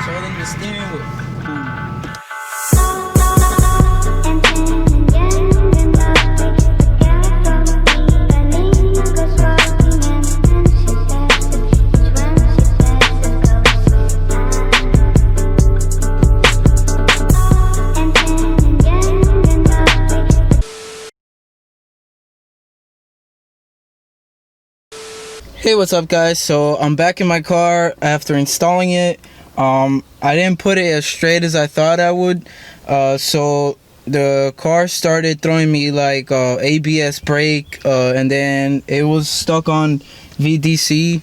Controlling the steering wheel. Hey, what's up guys? So I'm back in my car after installing it. I didn't put it as straight as I thought I would, so the car started throwing me like ABS brake, and then it was stuck on VDC.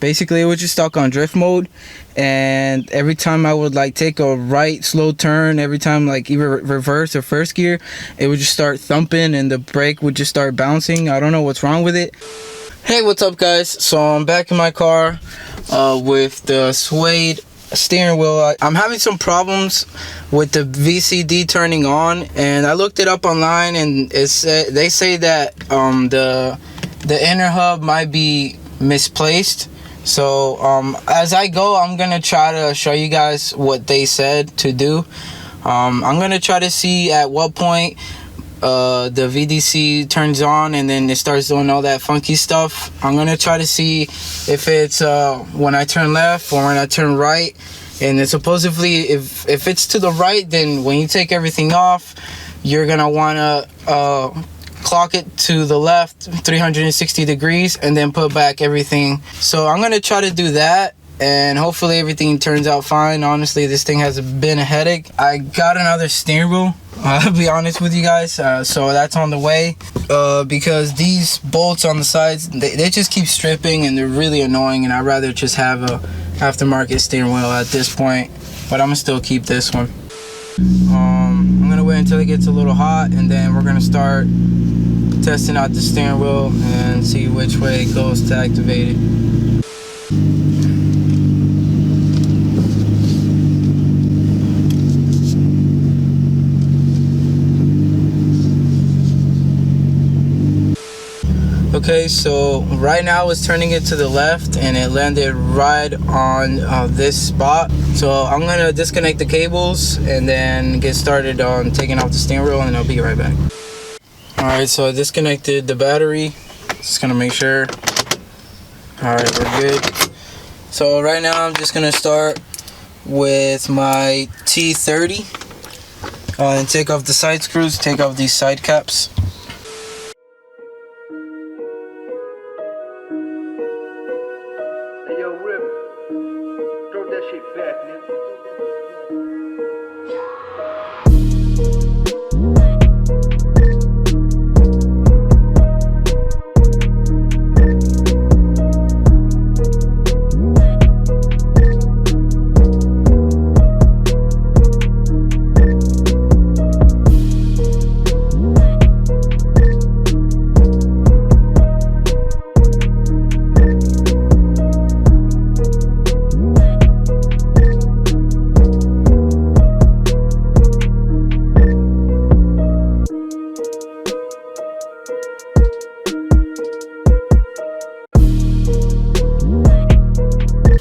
Basically it was just stuck on drift mode, and every time I would like take a right slow turn, every time like either reverse or first gear, it would just start thumping and the brake would just start bouncing. I don't know what's wrong with it. Hey, what's up guys? So I'm back in my car with the suede steering wheel. I'm having some problems with the VCD turning on, and I looked it up online, and they say that the inner hub might be misplaced. So as I go, I'm gonna try to show you guys what they said to do. I'm gonna try to see at what point the VDC turns on and then it starts doing all that funky stuff. I'm gonna try to see if it's when I turn left or when I turn right, and it's supposedly if it's to the right, then when you take everything off, you're gonna wanna clock it to the left 360 degrees and then put back everything. So I'm gonna try to do that, and hopefully everything turns out fine. Honestly, this thing has been a headache. I got another steering wheel, I'll be honest with you guys, so that's on the way, because these bolts on the sides, they just keep stripping and they're really annoying, and I'd rather just have a aftermarket steering wheel at this point, but I'm gonna still keep this one. I'm gonna wait until it gets a little hot, and then we're gonna start testing out the steering wheel and see which way it goes to activate it. Okay, so right now it's turning it to the left and it landed right on this spot. So I'm gonna disconnect the cables and then get started on taking off the steering wheel, and I'll be right back. Alright, so I disconnected the battery. Just gonna make sure. Alright, we're good. So right now I'm just gonna start with my T30 and take off the side screws, take off these side caps.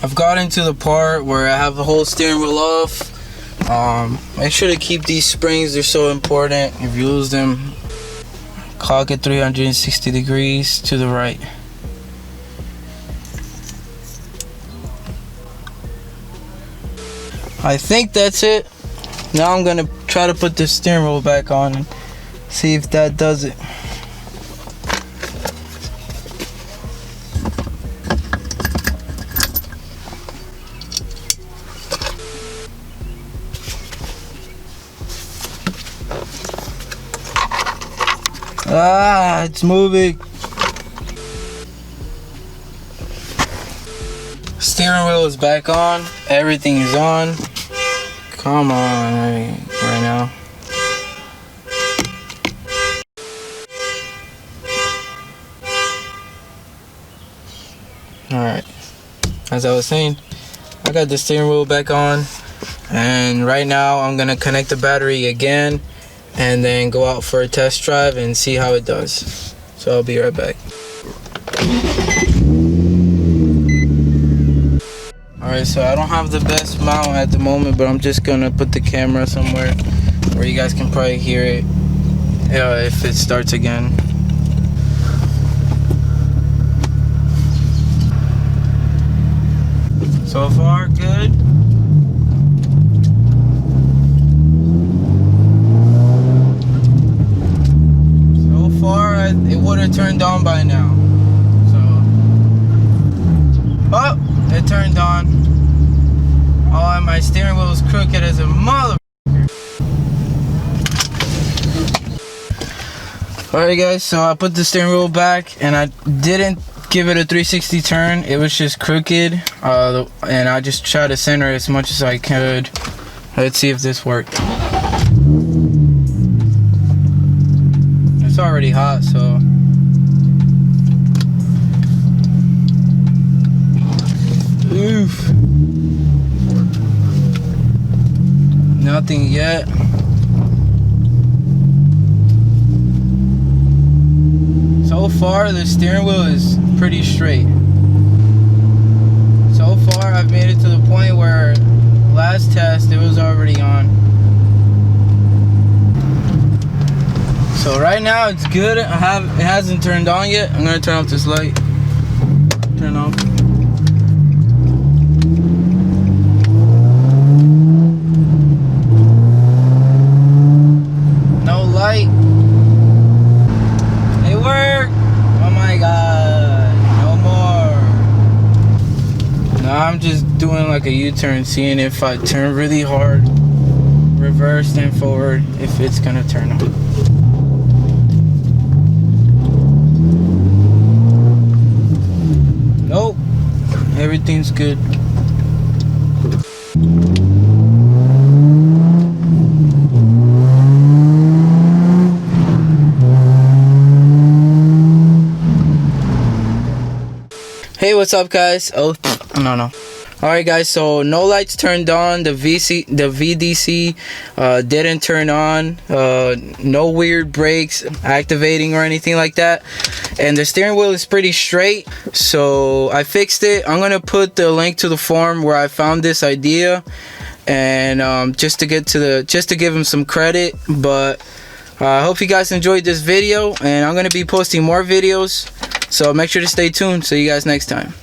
I've gotten to the part where I have the whole steering wheel off. Make sure to keep these springs, they're so important. If you lose them, clock it 360 degrees to the right. I think that's it. Now I'm gonna try to put the steering wheel back on and see if that does it. Ah, it's moving. Steering wheel is back on. Everything is on. Come on, right now. Alright. As I was saying, I got the steering wheel back on. And right now I'm gonna connect the battery again and then go out for a test drive and see how it does. So I'll be right back. Alright, so I don't have the best mount at the moment, but I'm just gonna put the camera somewhere where you guys can probably hear it if it starts again. So far, good. So far, it would have turned on by now. So, oh, it turned on. Oh, and my steering wheel is crooked as a mother. Alright guys, so I put the steering wheel back and I didn't give it a 360 turn. It was just crooked, and I just tried to center it as much as I could. Let's see if this worked. It's already hot, so oof. Nothing yet. So far, the steering wheel is pretty straight. So far, I've made it to the point where last test, it was already on. So right now, it's good. It hasn't turned on yet. I'm gonna turn off this light. Turn off. No light. I'm just doing like a U-turn, seeing if I turn really hard, reverse then forward, if it's gonna turn on. Nope, everything's good. Hey, what's up guys? Oh no. Alright guys, so no lights turned on, the VDC didn't turn on, no weird brakes activating or anything like that, and the steering wheel is pretty straight. So I fixed it. I'm gonna put the link to the forum where I found this idea, and just to give him some credit. But I hope you guys enjoyed this video, and I'm gonna be posting more videos, so make sure to stay tuned. See you guys next time.